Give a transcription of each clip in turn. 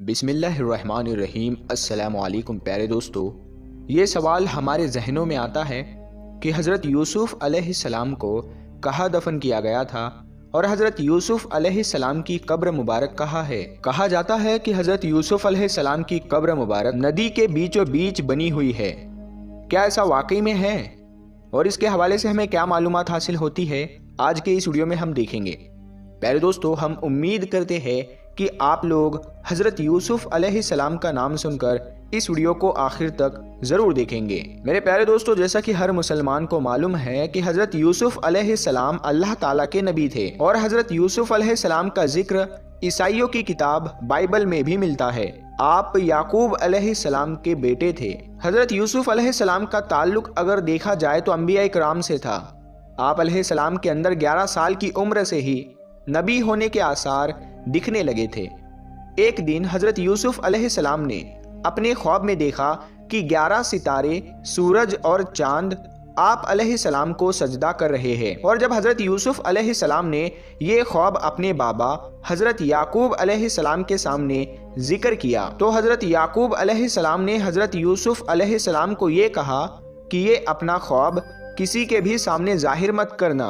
बिस्मिल्लाहिर्रहमानिर्रहीम। अस्सलामुअलैकुम प्यारे दोस्तों, ये सवाल हमारे जहनों में आता है कि हज़रत यूसुफ़ अलैहिस्सलाम को कहाँ दफन किया गया था और हज़रत यूसुफ़ अलैहिस्सलाम की कब्र मुबारक कहाँ है। कहा जाता है कि हज़रत यूसुफ़ अलैहिस्सलाम की कब्र मुबारक नदी के बीचों बीच बनी हुई है। क्या ऐसा वाकई में है और इसके हवाले से हमें क्या मालूमात हासिल होती है, आज के इस वीडियो में हम देखेंगे। प्यारे दोस्तों, हम उम्मीद करते हैं कि आप लोग हज़रत यूसुफ़ अलैहिस्सलाम का नाम सुनकर इस वीडियो को आखिर तक ज़रूर देखेंगे। मेरे प्यारे दोस्तों, जैसा कि हर मुसलमान को मालूम है कि हज़रत यूसुफ़ अलैहिस्सलाम अल्लाह ताला के नबी थे और हज़रत यूसुफ़ अलैहिस्सलाम का जिक्र ईसाइयों की किताब बाइबल में भी मिलता है। आप याकूब अलैहिस्सलाम के बेटे थे। हज़रत यूसुफ़ अलैहिस्सलाम का ताल्लुक अगर देखा जाए तो अंबिया इकराम से था। आप अलैहिस्सलाम के अंदर 11 साल की उम्र से ही नबी होने के आसार दिखने लगे थे। एक दिन हज़रत यूसुफ़ अलैहिस्सलाम ने अपने ख्वाब में देखा कि 11 सितारे, सूरज और चांद आप अलैहिस्सलाम को सजदा कर रहे हैं। और जब हज़रत यूसुफ़ अलैहिस्सलाम ने ये ख्वाब अपने बाबा हज़रत याकूब अलैहिस्सलाम के सामने जिक्र किया तो हज़रत याकूब अलैहिस्सलाम ने हज़रत यूसुफ़ अलैहिस्सलाम को ये कहा कि ये अपना ख्वाब किसी के भी सामने जाहिर मत करना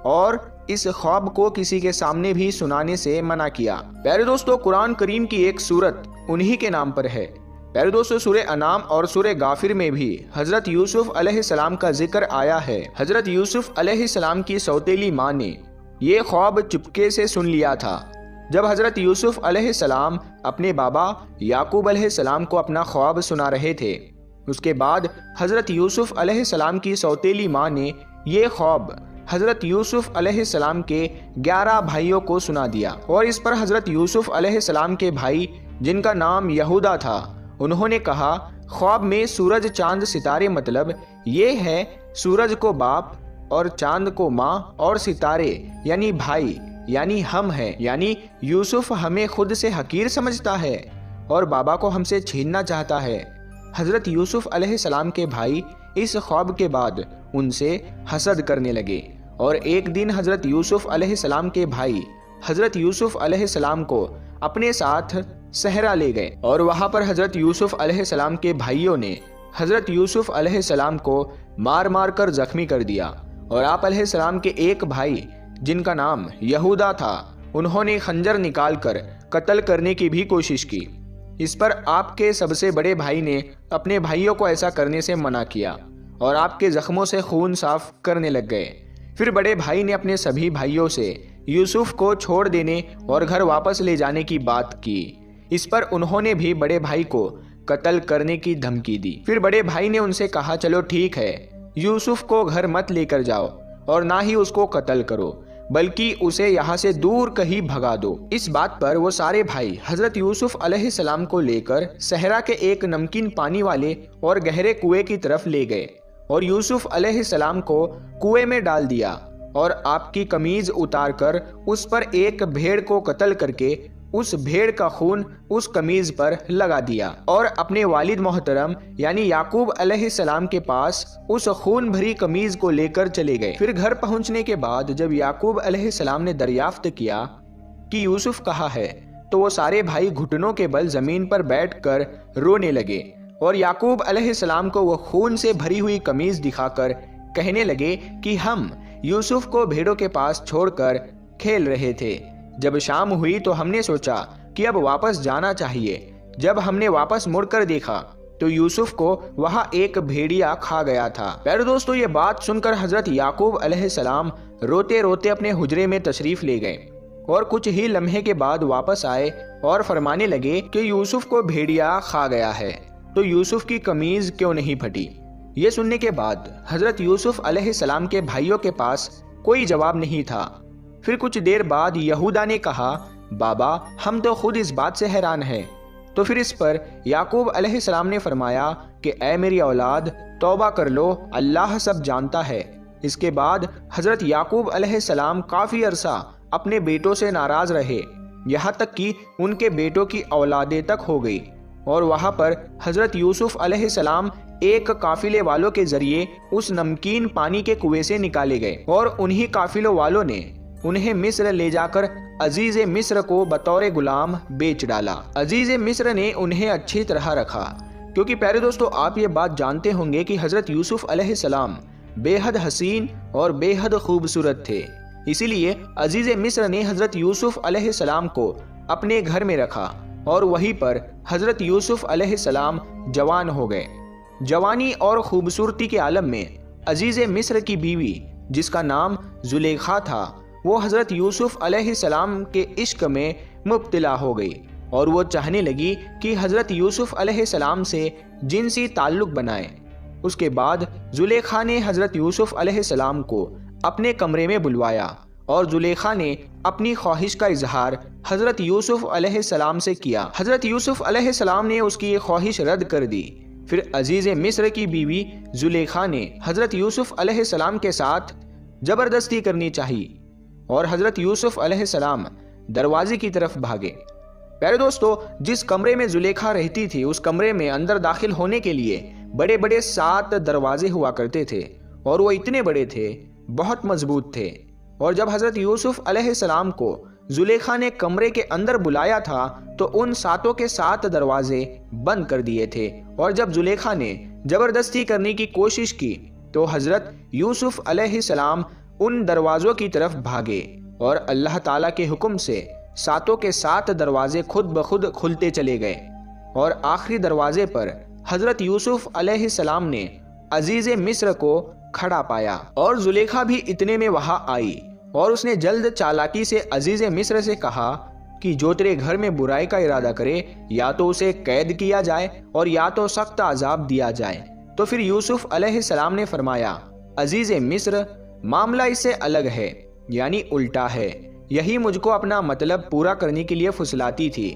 और इस ख्वाब को किसी के सामने भी सुनाने से मना किया। प्यारे दोस्तों, कुरान करीम की एक सूरत उन्हीं के नाम पर है। प्यारे दोस्तों, सूरे अनाम और सूरे गाफिर में भी हज़रत यूसुफ़ अलैहिस्सलाम का जिक्र आया है। हज़रत यूसुफ़ अलैहिस्सलाम की सौतेली माँ ने ये ख्वाब चुपके से सुन लिया था। जब हज़रत यूसुफ़ अलैहिस्सलाम अपने बाबा याकूब अलैहिस्सलाम को अपना ख्वाब सुना रहे थे, उसके बाद हज़रत यूसुफ़ अलैहिस्सलाम की सौतेली माँ ने ये ख्वाब हज़रत यूसुफ़ अलैहिस्सलाम के 11 भाइयों को सुना दिया। और इस पर हज़रत यूसुफ़ अलैहिस्सलाम के भाई, जिनका नाम यहूदा था, उन्होंने कहा ख्वाब में सूरज चांद सितारे मतलब ये है सूरज को बाप और चांद को माँ और सितारे यानी भाई यानी हम हैं, यानी यूसुफ़ हमें खुद से हकीर समझता है और बाबा को हमसे छीनना चाहता है। हज़रत यूसुफ़ अलैहिस्सलाम के भाई इस ख्वाब के बाद उनसे हसद करने लगे और एक दिन हज़रत यूसुफ़ अलैहिस्सलाम के भाई हज़रत यूसुफ़ अलैहिस्सलाम को अपने साथ सहरा ले गए और वहाँ पर हज़रत यूसुफ़ अलैहिस्सलाम के भाइयों ने हज़रत यूसुफ़ अलैहिस्सलाम को मार मार कर ज़ख्मी कर दिया। और आप अलैहिस्सलाम के एक भाई, जिनका नाम यहूदा था, उन्होंने खंजर निकाल कर कत्ल करने की भी कोशिश की। इस पर आपके सबसे बड़े भाई ने अपने भाइयों को ऐसा करने से मना किया और आपके जख्मों से खून साफ करने लग गए। फिर बड़े भाई ने अपने सभी भाइयों से यूसुफ़ को छोड़ देने और घर वापस ले जाने की बात की। इस पर उन्होंने भी बड़े भाई को कत्ल करने की धमकी दी। फिर बड़े भाई ने उनसे कहा, चलो ठीक है, यूसुफ़ को घर मत लेकर जाओ और ना ही उसको कत्ल करो, बल्कि उसे यहाँ से दूर कहीं भगा दो। इस बात पर वो सारे भाई हज़रत यूसुफ़ अलैहिस्सलाम को लेकर सहरा के एक नमकीन पानी वाले और गहरे कुएं की तरफ ले गए और यूसुफ़ अलैहिस्सलाम को कुएं में डाल दिया और आपकी कमीज उतारकर उस पर एक भेड़ को कत्ल करके उस भेड़ का खून उस कमीज पर लगा दिया और अपने वालिद मोहतरम यानी याकूब अलैहिस्सलाम के पास उस खून भरी कमीज को लेकर चले गए। फिर घर पहुंचने के बाद जब याकूब अलैहिस्सलाम ने दरियाफ्त किया कि यूसुफ़ कहाँ है, तो वो सारे भाई घुटनों के बल जमीन पर बैठकर रोने लगे और याकूब अलैहिस्सलाम को वो खून से भरी हुई कमीज दिखाकर कहने लगे कि हम यूसुफ़ को भेड़ों के पास छोड़कर खेल रहे थे। जब शाम हुई तो हमने सोचा कि अब वापस जाना चाहिए। जब हमने वापस मुड़कर देखा तो यूसुफ़ को वहाँ एक भेड़िया खा गया था। प्यारे दोस्तों, ये बात सुनकर हज़रत याकूब अलैहिस्सलाम रोते रोते अपने हुजरे में तशरीफ़ ले गए और कुछ ही लम्हे के बाद वापस आए और फरमाने लगे कि यूसुफ़ को भेड़िया खा गया है, तो यूसुफ़ की कमीज़ क्यों नहीं फटी। ये सुनने के बाद हज़रत यूसुफ़ अलैहिस्सलाम के भाइयों के पास कोई जवाब नहीं था। फिर कुछ देर बाद यहूदा ने कहा, बाबा हम तो खुद इस बात से हैरान हैं। तो फिर इस पर याकूब अलैहिस्सलाम ने फरमाया कि ऐ मेरी औलाद, तौबा कर लो, अल्लाह सब जानता है। इसके बाद हज़रत याकूब अलैहिस्सलाम काफ़ी अरसा अपने बेटों से नाराज़ रहे, यहाँ तक कि उनके बेटों की औलादें तक हो गई और वहाँ पर हज़रत यूसुफ़ अलैहिस्सलाम एक काफिले वालों के जरिए उस नमकीन पानी के कुएं से निकाले गए और उन्हीं काफिलों वालों ने उन्हें मिस्र ले जाकर अजीज मिस्र को बतौर गुलाम बेच डाला। अजीज मिस्र ने उन्हें अच्छी तरह रखा, क्योंकि प्यारे दोस्तों आप ये बात जानते होंगे कि हज़रत यूसुफ अलैहिस्सलाम बेहद हसीन और बेहद खूबसूरत थे। इसीलिए अजीज मिस्र ने हज़रत यूसुफ अलैहिस्सलाम को अपने घर में रखा और वहीं पर हज़रत यूसुफ अलैहिस्सलाम जवान हो गए। जवानी और खूबसूरती के आलम में अजीज मिस्र की बीवी, जिसका नाम जुलेखा था, वो हज़रत यूसुफ अलैहिस्सलाम के इश्क में मुब्तला हो गई और वो चाहने लगी कि हज़रत यूसुफ अलैहिस्सलाम से जिनसी ताल्लुक़ बनाए। उसके बाद जुलेखा ने हज़रत यूसुफ अलैहिस्सलाम को अपने कमरे में बुलवाया और जुलेखा ने अपनी ख्वाहिश का इजहार हज़रत यूसुफ अलैहिस्सलाम से किया। हज़रत यूसुफ अलैहिस्सलाम ने उसकी ये ख्वाहिश रद्द कर दी। फिर अजीज़ मिस्र की बीवी जुलेखा ने हज़रत यूसुफ अलैहिस्सलाम के साथ ज़बरदस्ती करनी चाहिए और हज़रत यूसुफ अलैहिस्सलाम दरवाजे की तरफ भागे। प्यारे दोस्तों, जिस कमरे में जुलेखा रहती थी उस कमरे में अंदर दाखिल होने के लिए बड़े बड़े 7 दरवाजे हुआ करते थे और वो इतने बड़े थे, बहुत मजबूत थे। और जब हज़रत यूसुफ अलैहिस्सलाम को जुलेखा ने कमरे के अंदर बुलाया था तो उन 7 के 7 दरवाजे बंद कर दिए थे। और जब जुलेखा ने ज़बरदस्ती करने की कोशिश की तो हज़रत यूसुफ अलैहिस्सलाम उन दरवाज़ों की तरफ भागे और अल्लाह ताला के हुक्म से 7 के 7 दरवाजे खुद ब खुद खुलते चले गए और आखिरी दरवाजे पर हज़रत यूसुफ अलैहिस्सलाम ने अजीज़ मिस्र को खड़ा पाया। और जुलेखा भी इतने में वहाँ आई और उसने जल्द चालाकी से अजीज़ मिस्र से कहा कि जो तेरे घर में बुराई का इरादा करे या तो उसे कैद किया जाए और या तो सख्त अजाब दिया जाए। तो फिर यूसुफ अलैहिस्सलाम ने फरमाया, अजीज़ मिस्र, मामला इससे अलग है, यानी उल्टा है। यही मुझको अपना मतलब पूरा करने के लिए फुसलाती थी।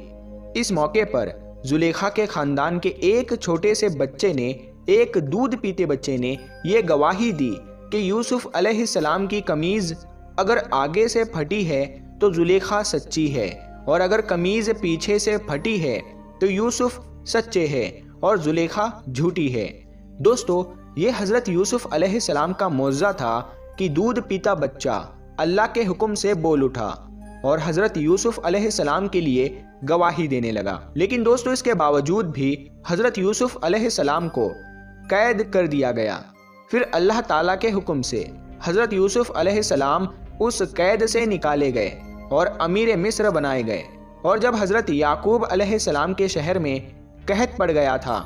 इस मौके पर जुलेखा के खानदान के एक छोटे से बच्चे ने, एक दूध पीते बच्चे ने ये गवाही दी कि यूसुफ अलैहिस्सलाम की कमीज अगर आगे से फटी है तो जुलेखा सच्ची है और अगर कमीज पीछे से फटी है तो यूसुफ सच्चे है और जुलेखा झूठी है। दोस्तों, ये हज़रत यूसुफ अलैहिस्सलाम का मौज़ा था कि दूध पीता बच्चा अल्लाह के हुक्म से बोल उठा और हज़रत यूसुफ अलैहिस्सलाम के लिए गवाही देने लगा। लेकिन दोस्तों, इसके बावजूद भी हज़रत यूसुफ अलैहिस्सलाम को कैद कर दिया गया। फिर अल्लाह ताला के हुक्म से हज़रत यूसुफ अलैहिस्सलाम उस कैद से निकाले गए और अमीर मिस्र बनाए गए। और जब हज़रत याकूब अलैहिस्सलाम के शहर में कहत पड़ गया था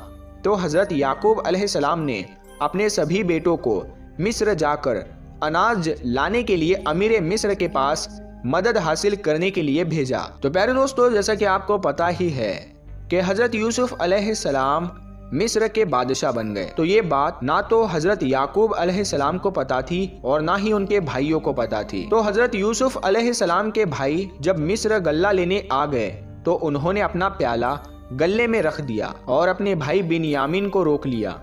तो हज़रत याकूब अलैहिस्सलाम ने अपने सभी बेटों को मिस्र जाकर अनाज लाने के लिए अमीर मिस्र के पास मदद हासिल करने के लिए भेजा। तो प्यारे दोस्तों, जैसा कि आपको पता ही है कि हज़रत यूसुफ अलैहिस्सलाम मिस्र के बादशाह बन गए। तो ये बात ना तो हज़रत याकूब अलैहिस्सलाम को पता थी और ना ही उनके भाइयों को पता थी। तो हज़रत यूसुफ अलैहिस्सलाम के भाई जब मिस्र गल्ला लेने आ गए तो उन्होंने अपना प्याला गले में रख दिया और अपने भाई बिन्यामीन को रोक लिया।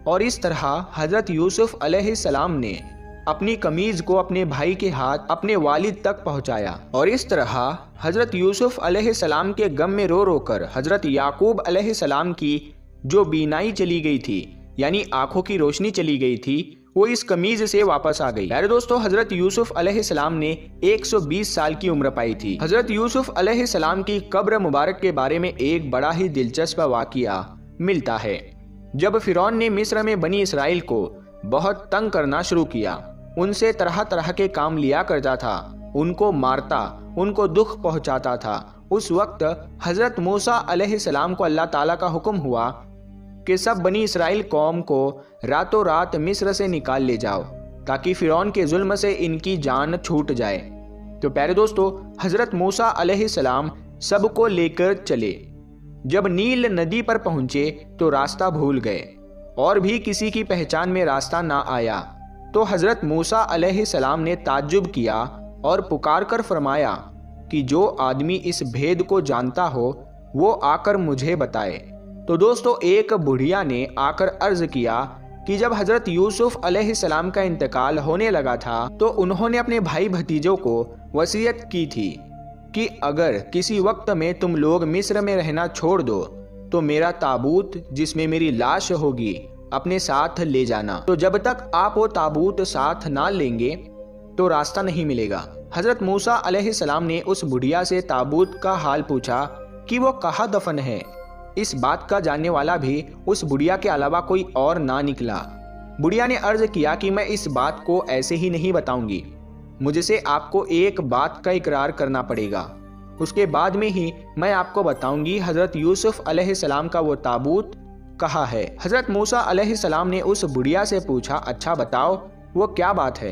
और इस तरह हज़रत यूसुफ अलैहिस्सलाम ने अपनी कमीज को अपने भाई के हाथ अपने वालिद तक पहुंचाया। और इस तरह हज़रत यूसुफ अलैहिस्सलाम के गम में रो रो कर हज़रत याकूब अलैहिस्सलाम की जो बीनाई चली गई थी, यानी आंखों की रोशनी चली गई थी, वो इस कमीज से वापस आ गई। यार दोस्तों, हज़रत यूसुफ अलैहिस्सलाम ने 120 साल की उम्र पाई थी। हज़रत यूसुफ अलैहिस्सलाम की कब्र मुबारक के बारे में एक बड़ा ही दिलचस्प वाक़िया मिलता है। जब फिरौन ने मिस्र में बनी इसराइल को बहुत तंग करना शुरू किया, उनसे तरह तरह के काम लिया करता था, उनको मारता, उनको दुख पहुंचाता था, उस वक्त हज़रत मूसा अलैहिस्सलाम को अल्लाह ताला का हुक्म हुआ कि सब बनी इसराइल कौम को रातों रात मिस्र से निकाल ले जाओ ताकि फिरौन के जुल्म से इनकी जान छूट जाए। तो प्यारे दोस्तों, हज़रत मूसा अलैहिस्सलाम सबको लेकर चले। जब नील नदी पर पहुंचे तो रास्ता भूल गए और भी किसी की पहचान में रास्ता ना आया। तो हज़रत मूसा अलैहिस्सलाम ने ताज्जुब किया और पुकार कर फरमाया कि जो आदमी इस भेद को जानता हो वो आकर मुझे बताए। तो दोस्तों, एक बुढ़िया ने आकर अर्ज किया कि जब हज़रत यूसुफ अलैहिस्सलाम का इंतकाल होने लगा था तो उन्होंने अपने भाई भतीजों को वसीयत की थी कि अगर किसी वक्त में तुम लोग मिस्र में रहना छोड़ दो तो मेरा ताबूत जिसमें मेरी लाश होगी अपने साथ ले जाना। तो जब तक आप वो ताबूत साथ ना लेंगे तो रास्ता नहीं मिलेगा। हजरत मूसा अलैहिस्सलाम ने उस बुढ़िया से ताबूत का हाल पूछा कि वो कहाँ दफन है। इस बात का जानने वाला भी उस बुढ़िया के अलावा कोई और ना निकला। बुढ़िया ने अर्ज किया कि मैं इस बात को ऐसे ही नहीं बताऊंगी, मुझसे आपको एक बात का इकरार करना पड़ेगा, उसके बाद में ही मैं आपको बताऊंगी हजरत यूसुफ अलैहिस्सलाम का वो ताबूत कहाँ है। हजरत मूसा अलैहिस्सलाम ने उस बुढ़िया से पूछा, अच्छा बताओ वो क्या बात है।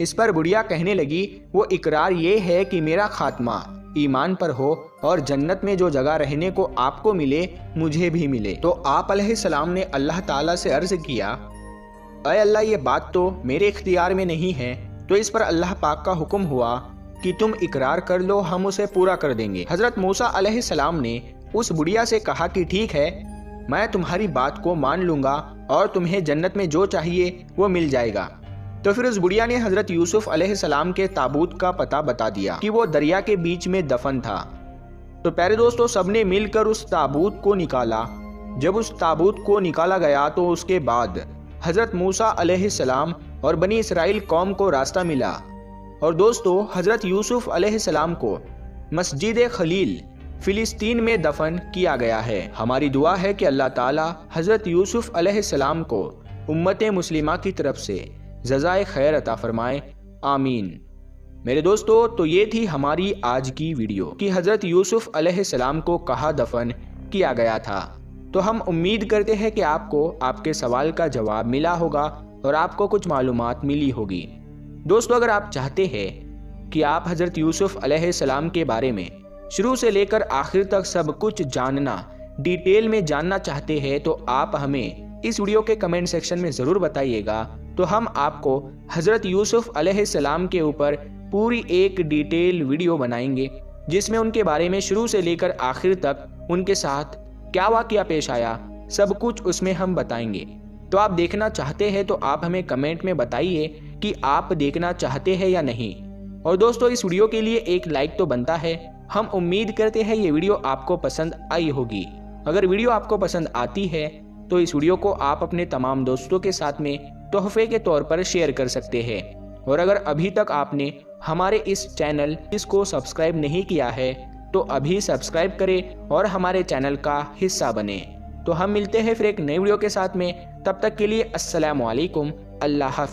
इस पर बुढ़िया कहने लगी, वो इकरार ये है कि मेरा खात्मा ईमान पर हो और जन्नत में जो जगह रहने को आपको मिले मुझे भी मिले। तो आप अलैहिस्सलाम ने अल्लाह ताला से अर्ज किया, अय अल्लाह, ये बात तो मेरे इख्तियार में नहीं है। तो इस पर अल्लाह पाक का हुक्म हुआ कि तुम इकरार कर लो, हम उसे पूरा कर देंगे। हजरत मूसा अलैहिस्सलाम ने उस बुढ़िया से कहा कि ठीक है, मैं तुम्हारी बात को मान लूंगा और तुम्हें जन्नत में जो चाहिए वो मिल जाएगा। तो फिर उस बुढ़िया ने हजरत यूसुफ अलैहिस्सलाम के ताबूत का पता बता दिया कि वो दरिया के बीच में दफन था। तो प्यारे दोस्तों, सबने मिलकर उस ताबूत को निकाला। जब उस ताबूत को निकाला गया तो उसके बाद हजरत मूसा अलैहिस्सलाम और बनी इसराइल कौम को रास्ता मिला। और दोस्तों, हजरत यूसुफ अलैहिस्सलाम को मस्जिद खलील फिलिस्तीन में दफन किया गया है। हमारी दुआ है कि अल्लाह ताला हजरत यूसुफ अलैहिस्सलाम को उम्मत मुस्लिमा की तरफ से जज़ाए खैर अता फरमाए, आमीन। मेरे दोस्तों, तो ये थी हमारी आज की वीडियो कि हजरत यूसुफ अलैहिस्सलाम को कहाँ दफन किया गया था। तो हम उम्मीद करते हैं कि आपको आपके सवाल का जवाब मिला होगा और आपको कुछ मालूमात मिली होगी। दोस्तों, अगर आप चाहते हैं कि आप हजरत यूसुफ अलैहिस्सलाम के बारे में शुरू से लेकर आखिर तक सब कुछ जानना, डिटेल में जानना चाहते हैं, तो आप हमें इस वीडियो के कमेंट सेक्शन में ज़रूर बताइएगा। तो हम आपको हजरत यूसुफ अलैहिस्सलाम के ऊपर पूरी एक डिटेल वीडियो बनाएंगे, जिसमें उनके बारे में शुरू से लेकर आखिर तक उनके साथ क्या वाक़या पेश आया, सब कुछ उसमें हम बताएंगे। तो आप देखना चाहते हैं तो आप हमें कमेंट में बताइए कि आप देखना चाहते हैं या नहीं। और दोस्तों, इस वीडियो के लिए एक लाइक तो बनता है। हम उम्मीद करते हैं ये वीडियो आपको पसंद आई होगी। अगर वीडियो आपको पसंद आती है तो इस वीडियो को आप अपने तमाम दोस्तों के साथ में तोहफे के तौर पर शेयर कर सकते हैं। और अगर अभी तक आपने हमारे इस चैनल इसको सब्सक्राइब नहीं किया है तो अभी सब्सक्राइब करें और हमारे चैनल का हिस्सा बने। तो हम मिलते हैं फिर एक नई वीडियो के साथ में। तब तक के लिए अस्सलामु अलैकुम, अल्लाह हाफ़िज़।